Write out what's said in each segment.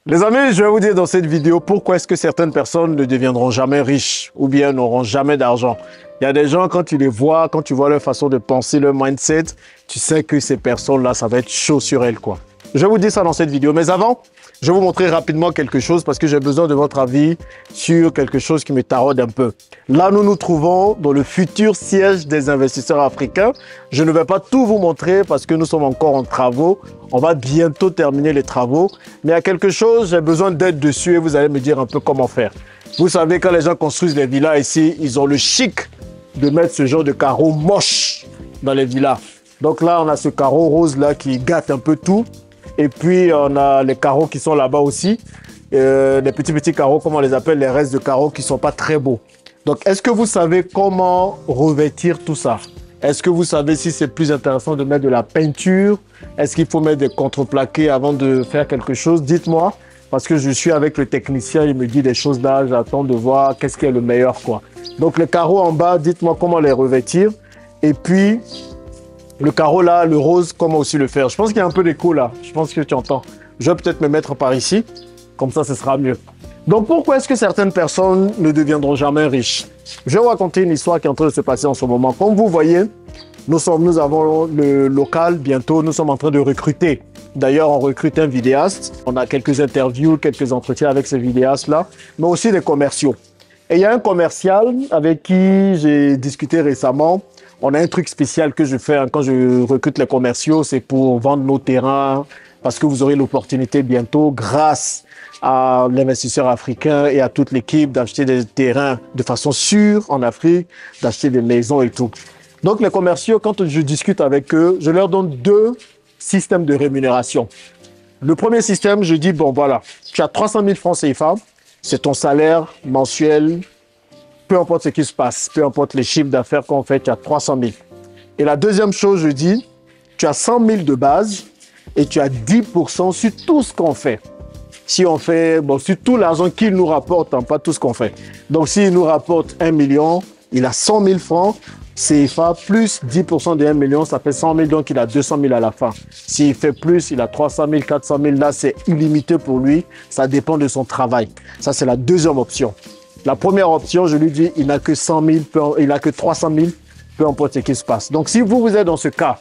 Les amis, je vais vous dire dans cette vidéo pourquoi est-ce que certaines personnes ne deviendront jamais riches ou bien n'auront jamais d'argent. Il y a des gens, quand tu les vois, quand tu vois leur façon de penser, leur mindset, tu sais que ces personnes-là, ça va être chaud sur elles, quoi. Je vais vous dire ça dans cette vidéo. Mais avant, je vais vous montrer rapidement quelque chose parce que j'ai besoin de votre avis sur quelque chose qui me taraude un peu. Là, nous nous trouvons dans le futur siège des investisseurs africains. Je ne vais pas tout vous montrer parce que nous sommes encore en travaux. On va bientôt terminer les travaux. Mais il y a quelque chose, j'ai besoin d'aide dessus et vous allez me dire un peu comment faire. Vous savez, quand les gens construisent des villas ici, ils ont le chic de mettre ce genre de carreaux moches dans les villas. Donc là, on a ce carreau rose là qui gâte un peu tout. Et puis, on a les carreaux qui sont là-bas aussi. Les petits carreaux, comme on les appelle, les restes de carreaux qui ne sont pas très beaux. Donc, est-ce que vous savez comment revêtir tout ça? Est-ce que vous savez si c'est plus intéressant de mettre de la peinture? Est-ce qu'il faut mettre des contreplaqués avant de faire quelque chose? Dites-moi, parce que je suis avec le technicien, il me dit des choses là, j'attends de voir qu'est-ce qui est le meilleur, quoi. Donc, les carreaux en bas, dites-moi comment les revêtir. Et puis, le carreau là, le rose, comment aussi le faire? Je pense qu'il y a un peu d'écho là. Je pense que tu entends. Je vais peut-être me mettre par ici. Comme ça, ce sera mieux. Donc, pourquoi est-ce que certaines personnes ne deviendront jamais riches? Je vais vous raconter une histoire qui est en train de se passer en ce moment. Comme vous voyez, nous avons le local bientôt. Nous sommes en train de recruter. D'ailleurs, on recrute un vidéaste. On a quelques interviews, quelques entretiens avec ces vidéastes-là, mais aussi des commerciaux. Et il y a un commercial avec qui j'ai discuté récemment. On a un truc spécial que je fais quand je recrute les commerciaux, c'est pour vendre nos terrains parce que vous aurez l'opportunité bientôt, grâce à l'investisseur africain et à toute l'équipe, d'acheter des terrains de façon sûre en Afrique, d'acheter des maisons et tout. Donc les commerciaux, quand je discute avec eux, je leur donne deux systèmes de rémunération. Le premier système, je dis, bon voilà, tu as 300 000 francs CFA, c'est ton salaire mensuel. Peu importe ce qui se passe, peu importe les chiffres d'affaires qu'on fait, tu as 300 000. Et la deuxième chose, je dis, tu as 100 000 de base et tu as 10% sur tout ce qu'on fait. Si on fait, bon, sur tout l'argent qu'il nous rapporte, hein, pas tout ce qu'on fait. Donc, s'il nous rapporte 1 million, il a 100 000 francs CFA plus 10% de 1 million, ça fait 100 000, donc il a 200 000 à la fin. S'il fait plus, il a 300 000, 400 000, là, c'est illimité pour lui. Ça dépend de son travail. Ça, c'est la deuxième option. La première option, je lui dis, il n'a que 100 000, il n'a que 300 000, peu importe ce qui se passe. Donc, si vous êtes dans ce cas,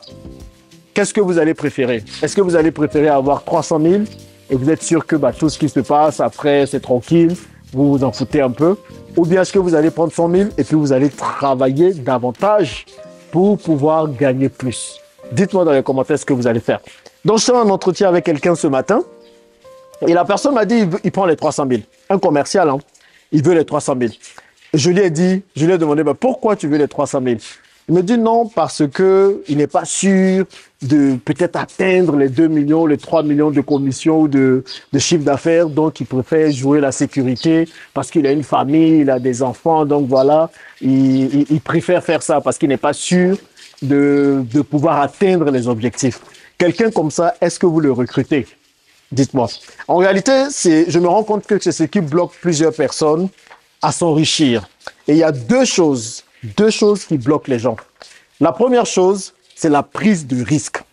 qu'est-ce que vous allez préférer? Est-ce que vous allez préférer avoir 300 000 et vous êtes sûr que tout ce qui se passe après, c'est tranquille, vous vous en foutez un peu? Ou bien est-ce que vous allez prendre 100 000 et puis vous allez travailler davantage pour pouvoir gagner plus? Dites-moi dans les commentaires ce que vous allez faire. Donc, je suis en entretien avec quelqu'un ce matin et la personne m'a dit, il prend les 300 000. Un commercial, hein. Il veut les 300 000. Je lui ai dit, je lui ai demandé, pourquoi tu veux les 300 000? Il me dit non, parce qu'il n'est pas sûr de peut-être atteindre les 2 millions, les 3 millions de commissions ou de chiffre d'affaires. Donc, il préfère jouer la sécurité parce qu'il a une famille, il a des enfants. Donc, voilà, il préfère faire ça parce qu'il n'est pas sûr de pouvoir atteindre les objectifs. Quelqu'un comme ça, est-ce que vous le recrutez? Dites-moi. En réalité, je me rends compte que c'est ce qui bloque plusieurs personnes à s'enrichir. Et il y a deux choses qui bloquent les gens. La première chose, c'est la prise de risque.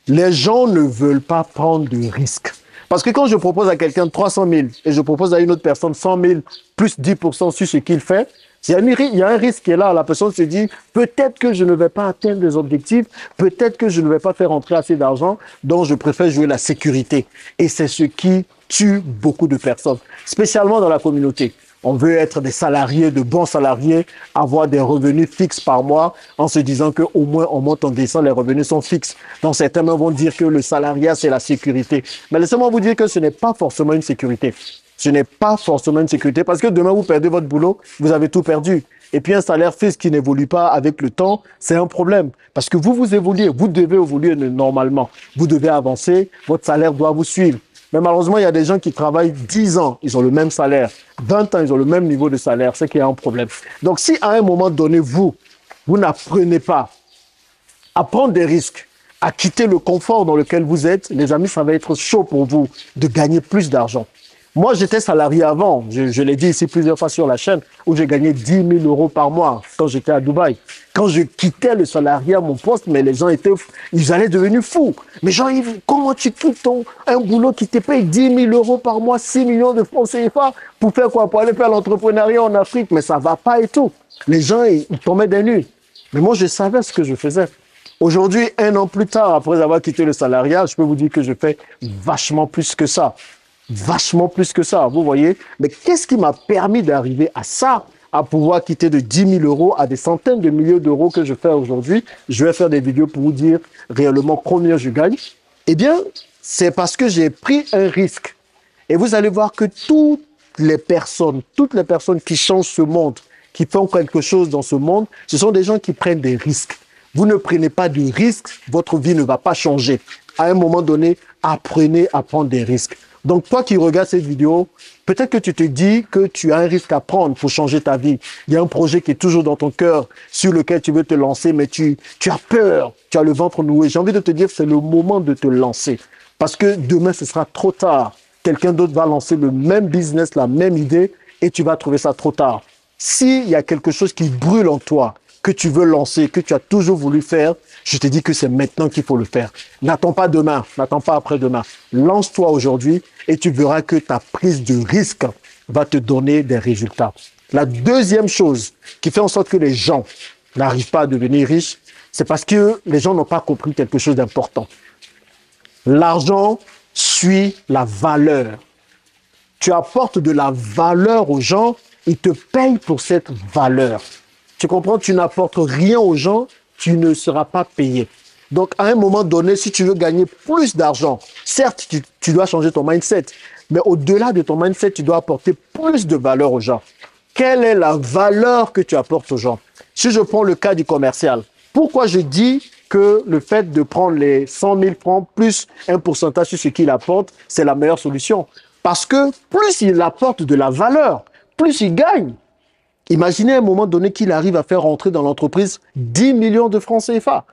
Les gens ne veulent pas prendre de risque. Parce que quand je propose à quelqu'un 300 000 et je propose à une autre personne 100 000 plus 10% sur ce qu'il fait, il y a un risque qui est là. La personne se dit, peut-être que je ne vais pas atteindre les objectifs, peut-être que je ne vais pas faire entrer assez d'argent, donc je préfère jouer la sécurité. Et c'est ce qui tue beaucoup de personnes, spécialement dans la communauté. On veut être des salariés, de bons salariés, avoir des revenus fixes par mois en se disant qu'au moins on monte en descend, les revenus sont fixes. Donc certains vont dire que le salariat, c'est la sécurité. Mais laissez-moi vous dire que ce n'est pas forcément une sécurité. Ce n'est pas forcément une sécurité parce que demain, vous perdez votre boulot, vous avez tout perdu. Et puis, un salaire fixe qui n'évolue pas avec le temps, c'est un problème. Parce que vous évoluez, vous devez évoluer normalement. Vous devez avancer, votre salaire doit vous suivre. Mais malheureusement, il y a des gens qui travaillent 10 ans, ils ont le même salaire. 20 ans, ils ont le même niveau de salaire, c'est qu'il y a un problème. Donc, si à un moment donné, vous n'apprenez pas à prendre des risques, à quitter le confort dans lequel vous êtes, les amis, ça va être chaud pour vous de gagner plus d'argent. Moi, j'étais salarié avant. Je l'ai dit ici plusieurs fois sur la chaîne, où j'ai gagné 10 000 euros par mois quand j'étais à Dubaï. Quand je quittais le salariat, mon poste, mais les gens ils allaient devenir fous. Mais Jean-Yves, comment tu quittes un boulot qui te paye 10 000 euros par mois, 6 millions de francs CFA, pour faire quoi? Pour aller faire l'entrepreneuriat en Afrique, mais ça va pas et tout. Les gens, ils tombaient des nues. Mais moi, je savais ce que je faisais. Aujourd'hui, 1 an plus tard, après avoir quitté le salariat, je peux vous dire que je fais vachement plus que ça. Vachement plus que ça, vous voyez. Mais qu'est-ce qui m'a permis d'arriver à ça, à pouvoir quitter de 10 000 euros à des centaines de milliers d'euros que je fais aujourd'hui? Je vais faire des vidéos pour vous dire réellement combien je gagne. Eh bien, c'est parce que j'ai pris un risque. Et vous allez voir que toutes les personnes qui changent ce monde, qui font quelque chose dans ce monde, ce sont des gens qui prennent des risques. Vous ne prenez pas de risques, votre vie ne va pas changer. À un moment donné, apprenez à prendre des risques. Donc, toi qui regardes cette vidéo, peut-être que tu te dis que tu as un risque à prendre pour changer ta vie. Il y a un projet qui est toujours dans ton cœur, sur lequel tu veux te lancer, mais tu as peur, tu as le ventre noué. J'ai envie de te dire que c'est le moment de te lancer. Parce que demain, ce sera trop tard. Quelqu'un d'autre va lancer le même business, la même idée, et tu vas trouver ça trop tard. S'il y a quelque chose qui brûle en toi, que tu veux lancer, que tu as toujours voulu faire, je te dis que c'est maintenant qu'il faut le faire. N'attends pas demain, n'attends pas après-demain. Lance-toi aujourd'hui et tu verras que ta prise de risque va te donner des résultats. La deuxième chose qui fait en sorte que les gens n'arrivent pas à devenir riches, c'est parce que les gens n'ont pas compris quelque chose d'important. L'argent suit la valeur. Tu apportes de la valeur aux gens, ils te payent pour cette valeur. Tu comprends? Tu n'apportes rien aux gens, tu ne seras pas payé. Donc, à un moment donné, si tu veux gagner plus d'argent, certes, tu dois changer ton mindset, mais au-delà de ton mindset, tu dois apporter plus de valeur aux gens. Quelle est la valeur que tu apportes aux gens? Si je prends le cas du commercial, pourquoi je dis que le fait de prendre les 100 000 francs plus un pourcentage sur ce qu'il apporte, c'est la meilleure solution? Parce que plus il apporte de la valeur, plus il gagne. Imaginez à un moment donné qu'il arrive à faire rentrer dans l'entreprise 10 millions de francs CFA.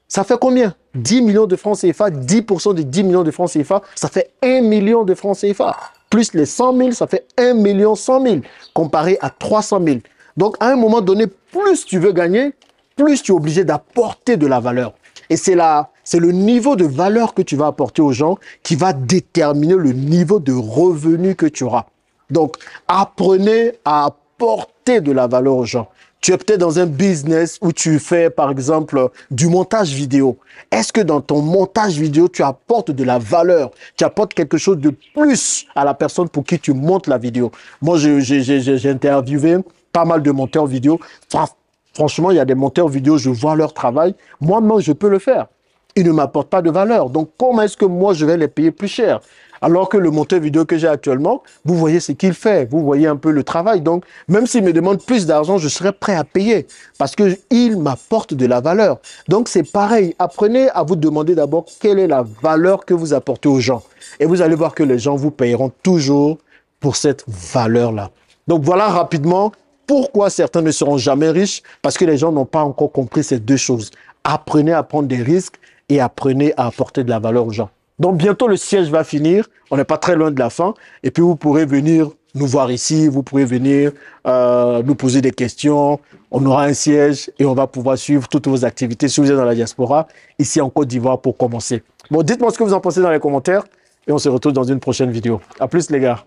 Ça fait combien? 10 millions de francs CFA, 10% de 10 millions de francs CFA, ça fait 1 million de francs CFA. Plus les 100 000, ça fait 1 million 100 000, comparé à 300 000. Donc, à un moment donné, plus tu veux gagner, plus tu es obligé d'apporter de la valeur. Et c'est le niveau de valeur que tu vas apporter aux gens qui va déterminer le niveau de revenu que tu auras. Donc, apprenez à apporter de la valeur aux gens. Tu es peut-être dans un business où tu fais, par exemple, du montage vidéo. Est-ce que dans ton montage vidéo, tu apportes de la valeur? Tu apportes quelque chose de plus à la personne pour qui tu montes la vidéo? Moi, j'ai interviewé pas mal de monteurs vidéo. Franchement, il y a des monteurs vidéo, je vois leur travail. Moi-même, je peux le faire. Ils ne m'apportent pas de valeur. Donc, comment est-ce que moi, je vais les payer plus cher? Alors que le monteur vidéo que j'ai actuellement, vous voyez ce qu'il fait, vous voyez un peu le travail. Donc, même s'il me demande plus d'argent, je serai prêt à payer parce qu'il m'apporte de la valeur. Donc, c'est pareil. Apprenez à vous demander d'abord quelle est la valeur que vous apportez aux gens. Et vous allez voir que les gens vous payeront toujours pour cette valeur-là. Donc, voilà rapidement pourquoi certains ne seront jamais riches, parce que les gens n'ont pas encore compris ces deux choses. Apprenez à prendre des risques et apprenez à apporter de la valeur aux gens. Donc, bientôt, le siège va finir. On n'est pas très loin de la fin. Et puis, vous pourrez venir nous voir ici. Vous pourrez venir nous poser des questions. On aura un siège et on va pouvoir suivre toutes vos activités si vous êtes dans la diaspora, ici en Côte d'Ivoire pour commencer. Bon, dites-moi ce que vous en pensez dans les commentaires et on se retrouve dans une prochaine vidéo. À plus, les gars.